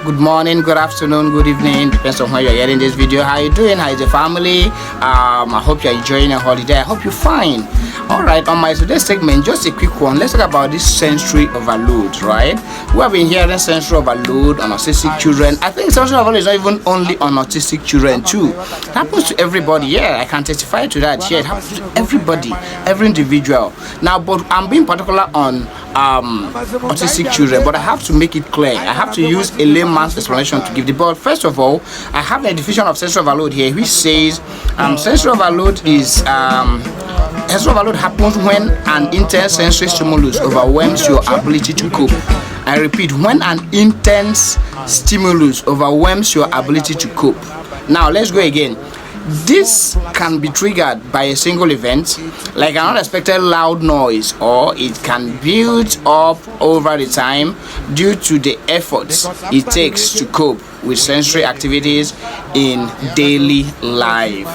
good morning, good afternoon, good evening, depends on when you're getting this video. How you doing? How is the family? I hope you're enjoying a holiday. I hope you're fine. All right, on my today's segment, just a quick one. Let's talk about this sensory overload, right? We have been hearing sensory overload on autistic children. I think sensory overload is not even only on autistic children too. It happens to everybody. Yeah, I can testify to that. Yeah, it happens to everybody, every individual. Now, but I'm being particular on autistic children, but I have to make it clear. I have to use a layman's explanation to give the board. First of all, I have a definition of sensory overload here, which says sensory overload is sensory overload happens when an intense sensory stimulus overwhelms your ability to cope. I repeat, when an intense stimulus overwhelms your ability to cope. Now let's go again. This can be triggered by a single event, like an unexpected loud noise, or it can build up over the time due to the efforts it takes to cope with sensory activities in daily life.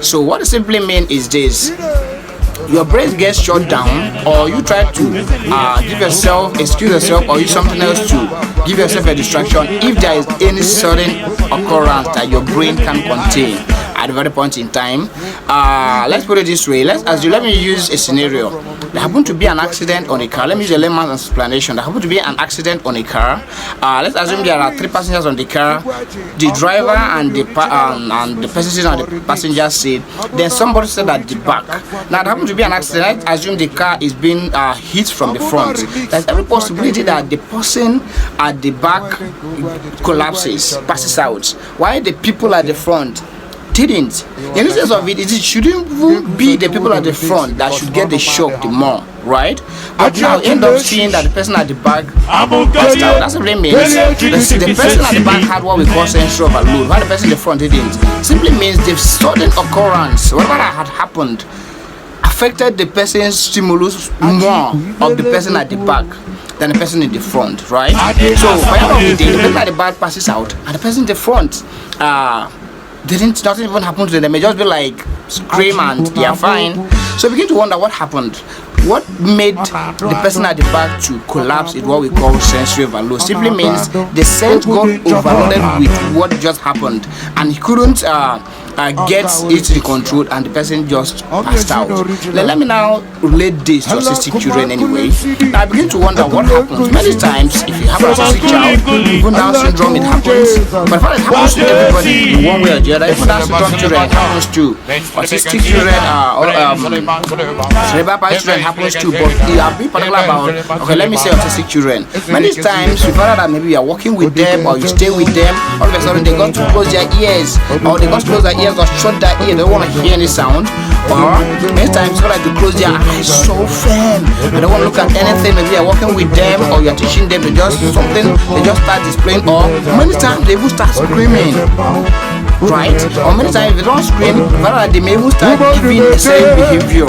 So what it simply means is this: your brain gets shut down, or you try to excuse yourself, or use something else to give yourself a distraction if there is any sudden occurrence that your brain can contain at a very point in time. Let's put it this way. Let me use a scenario. There happened to be an accident on a car. Let me use a layman's explanation. There happened to be an accident on a car. Let's assume there are 3 passengers on the car, the driver and the person sitting on the passenger seat. Then somebody said at the back. Now there happened to be an accident. Let's assume the car is being hit from the front. There's every possibility that the person at the back collapses, passes out, while the people at the front didn't. In the sense of it, it shouldn't be the people at the front that should get the shock the more, right? But now end up seeing that the person at the back passed out. That's what it means. The person at the back had what we call sensory overload, while the person in the front didn't. Simply means the sudden occurrence, whatever that had happened, affected the person's stimulus more of the person at the back than the person in the front, right? So by the end of the day, the person at the back passes out, and the person in the front nothing even happen to them. They just be like scream and they are fine. So we begin to wonder what happened. What made the person at the back to collapse is what we call sensory overload. Simply means the sense got overloaded with what just happened, and he couldn't get it in control, and the person just passed out. Let me now relate this to autistic children anyway. Now I begin to wonder what happens. Many times, if you have an autistic child, even Down syndrome, it happens. But it happens to everybody in one way or the other. Even Down syndrome children, it happens to autistic children, cerebral palsy children, happens too. But I'll be particular about, okay, let me say autistic children. Many times you find out that maybe you are working with them, or you stay with them, all of a sudden they got to close their ears, or they got to close their ears or shut their ear. They don't want to hear any sound. Or many times they like to close their eyes so firm. They don't want to look at anything. Maybe you're working with them, or you're teaching them to just something. They just start displaying. Or many times they even start screaming. Right? Or many times they don't scream, but they may even start giving the same behavior.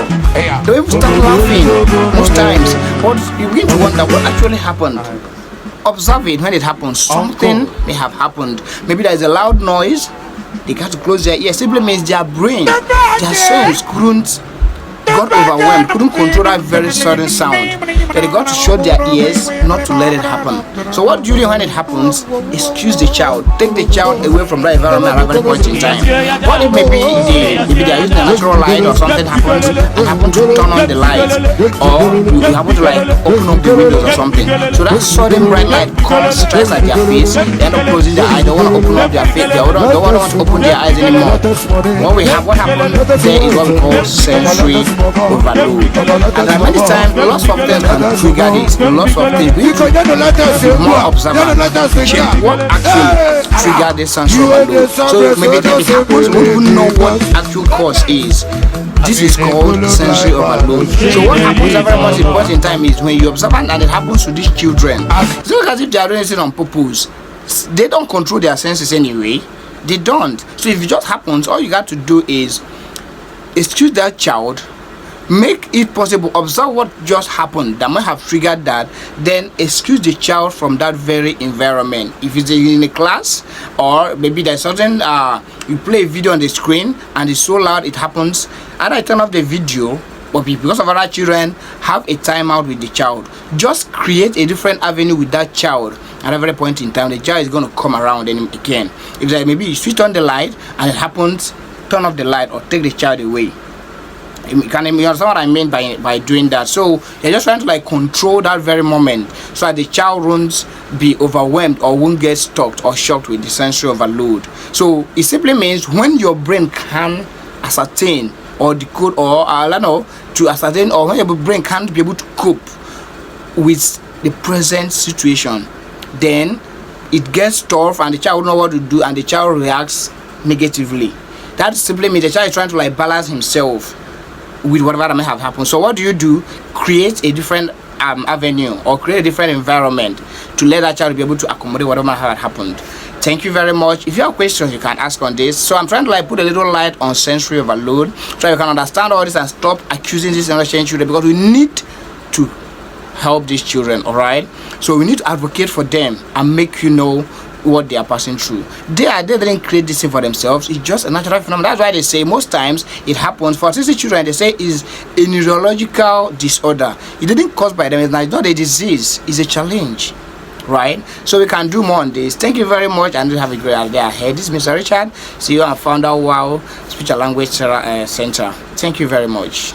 They even start laughing most times. But you begin to wonder what actually happened. Observe it when it happens. Something may have happened. Maybe there is a loud noise. They got to close their ears. Simply means their brain, their sense got overwhelmed, couldn't control that very sudden sound. That they got to shut their ears not to let it happen. So what do you do when it happens? Excuse the child. Take the child away from that environment at every point in time. What if maybe they are using a natural light, or something happens and happen to turn on the light, or you happen to like open up the windows or something. So that sudden bright light comes, strikes at their face. They end up closing their eyes. They don't want to open up their face. They don't want to open their eyes anymore. What happened there is what we call sensory overload. And then many times lots of things can trigger this. Lots of things. We need to be more observant. Check what actually trigger this sensory overload. So maybe it happens, we don't know what actual cause is. This is called sensory overload. So what happens at very much important in time is when you observe, and it happens to these children. It's not as if they are doing it on purpose. They don't control their senses anyway. They don't. So if it just happens, all you got to do is excuse that child, make it possible, observe what just happened that might have triggered that, then excuse the child from that very environment. If it's in a class, or maybe there's something you play a video on the screen and it's so loud it happens, either I turn off the video, but because of other children, have a timeout with the child. Just create a different avenue with that child at every point in time, the child is going to come around and again. If like maybe you switch on the light and it happens, turn off the light or take the child away. You understand what I mean by doing that? So you're just trying to like control that very moment so that the child won't be overwhelmed or won't get stuck or shocked with the sensory overload. So it simply means when your brain can ascertain or decode, or I don't know, to ascertain, or when your brain can't be able to cope with the present situation, then it gets tough and the child won't know what to do and the child reacts negatively. That simply means the child is trying to like balance himself with whatever that may have happened. So what do? Create a different avenue or create a different environment to let that child be able to accommodate whatever had happened. Thank you very much. If you have questions, you can ask on this. So I'm trying to like put a little light on sensory overload so you can understand all this and stop accusing these innocent children, because we need to help these children. All right, so we need to advocate for them and make you know what they are passing through. They didn't create this thing for themselves. It's just a natural phenomenon. That's why they say most times it happens for autistic children. They say is a neurological disorder. It didn't cause by them. It's not a disease. It's a challenge, right? So we can do more on this. Thank you very much, and have a great day ahead. This is Mr. Richard. See you at Founder Wow Speech and Language Center. Thank you very much.